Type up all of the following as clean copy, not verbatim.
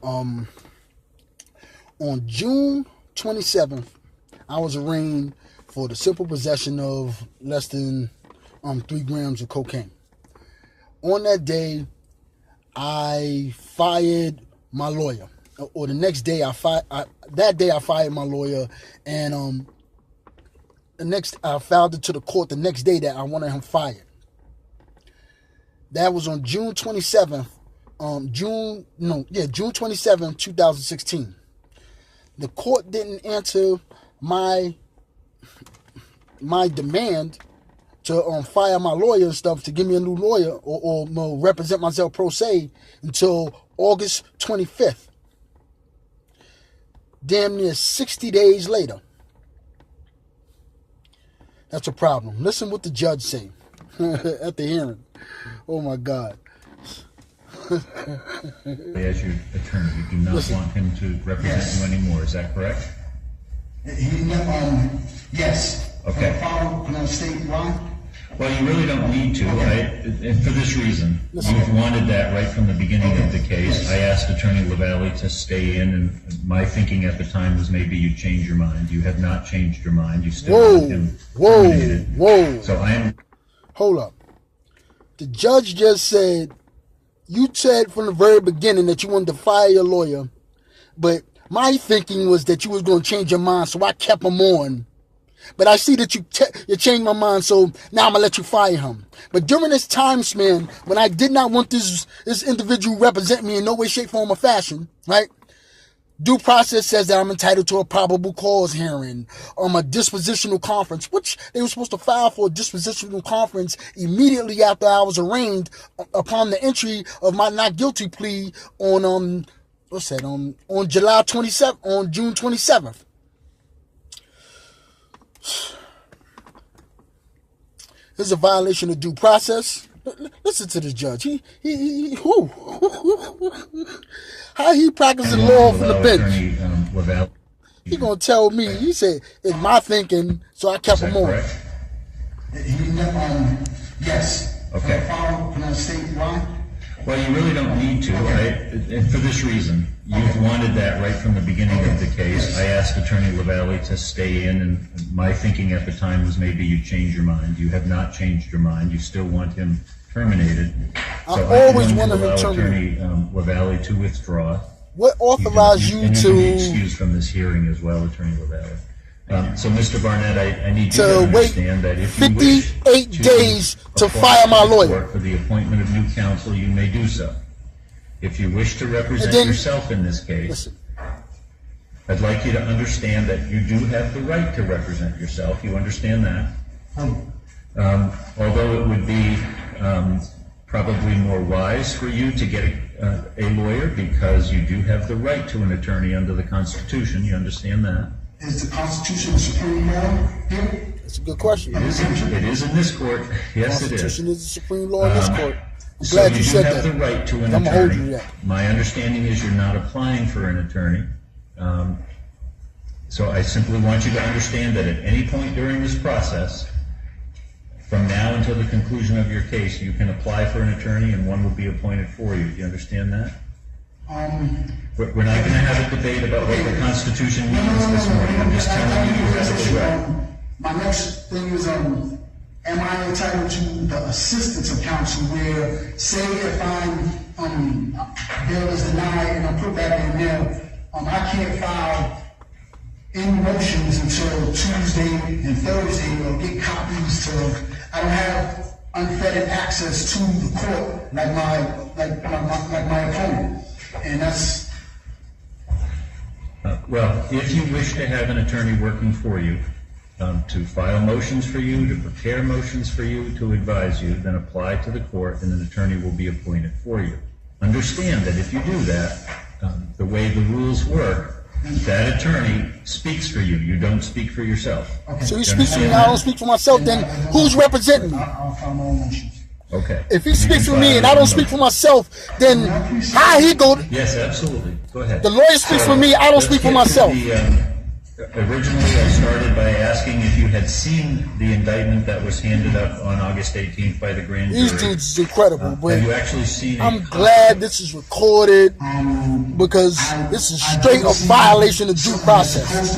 On June 27th, I was arraigned for the simple possession of less than 3 grams of cocaine. On that day, I fired my lawyer. Or the next day, I fired my lawyer, and I filed it to the court the next day that I wanted him fired. That was on June 27th. June 27th, 2016. The court didn't answer my demand to fire my lawyer and stuff, to give me a new lawyer or represent myself pro se until August 25th. Damn near 60 days later. That's a problem. Listen what the judge said at the hearing. Oh my God. As your attorney, you do not want him to represent you anymore, is that correct? Yes. Okay. Can I state why? Well, you really don't need to, and for this reason. You've wanted that right from the beginning of the case. I asked Attorney LaValle to stay in, and my thinking at the time was maybe you'd change your mind. You have not changed your mind. You still want him terminated. So Hold up. The judge just said, you said from the very beginning that you wanted to fire your lawyer, but my thinking was that you was going to change your mind, so I kept him on. But I see that you changed my mind, so now I'm going to let you fire him. But during this time span, when I did not want this individual represent me in no way, shape, form, or fashion, right? Due process says that I'm entitled to a probable cause hearing, a dispositional conference, which they were supposed to file for a dispositional conference immediately after I was arraigned upon the entry of my not guilty plea on on June 27th. This is a violation of due process. Listen to this judge. How he practicing law from the bench. He gonna tell me. He said it's my thinking, so I kept him on. Yes. Okay. Can I state why? Well, you really don't need to, and for this reason. You've wanted that right from the beginning of the case. I asked Attorney LaValle to stay in, and my thinking at the time was maybe you'd change your mind. You have not changed your mind. You still want him terminated. I always wanted him terminated. Attorney LaValle to withdraw. What authorized you to... And you can be excused from this hearing as well, Attorney LaValle. So, Mr. Barnett, I need you to understand that if you wish 58 days to fire my lawyer for the appointment of new counsel, you may do so. If you wish to represent yourself in this case, I'd like you to understand that you do have the right to represent yourself. You understand that? Although it would be probably more wise for you to get a lawyer, because you do have the right to an attorney under the Constitution. You understand that? Is the Constitution the supreme law here? That's a good question. It is in this court. Yes, it is. The Constitution is the supreme law in this court. I'm So glad you said do have that. the right to an I'm gonna hold you to attorney. that. My understanding is you're not applying for an attorney. So I simply want you to understand that at any point during this process, from now until the conclusion of your case, you can apply for an attorney and one will be appointed for you. Do you understand that? We're not going to have a debate about what the Constitution means this morning. I'm just telling you have the right. My next thing is, am I entitled to the assistance of counsel where, say if bail is denied and I'm put back in there, I can't file any motions until Tuesday and Thursday or get copies to, I don't have unfettered access to the court like my opponent. And that's... Well, if you wish to have an attorney working for you, to file motions for you, to prepare motions for you, to advise you, then apply to the court and an attorney will be appointed for you. Understand that if you do that, the way the rules work, that attorney speaks for you. You don't speak for yourself. Okay. So he speaks for me, I don't speak for myself, then who's representing me? I'll file my own motions. Okay. If he speaks for me and I don't speak for myself, then how he go? Yes, absolutely. Go ahead. The lawyer speaks for me, I don't speak for myself. Originally, I started by asking if you had seen the indictment that was handed up on August 18th by the grand jury. These dudes is incredible, but Have you actually seen it? I'm glad this is recorded because this is straight up violation of due process.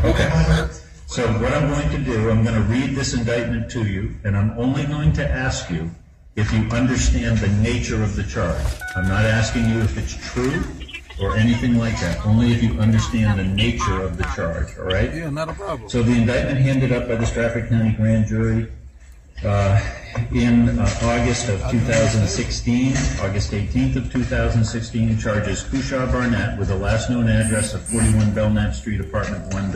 Okay. So what I'm going to do, I'm going to read this indictment to you, and I'm only going to ask you if you understand the nature of the charge. I'm not asking you if it's true or anything like that, only if you understand the nature of the charge, all right? Yeah, not a problem. So the indictment handed up by the Stratford County Grand Jury in August of 2016, August 18th of 2016, charges Kushar Barnett with the last known address of 41 Belknap Street, Apartment 1.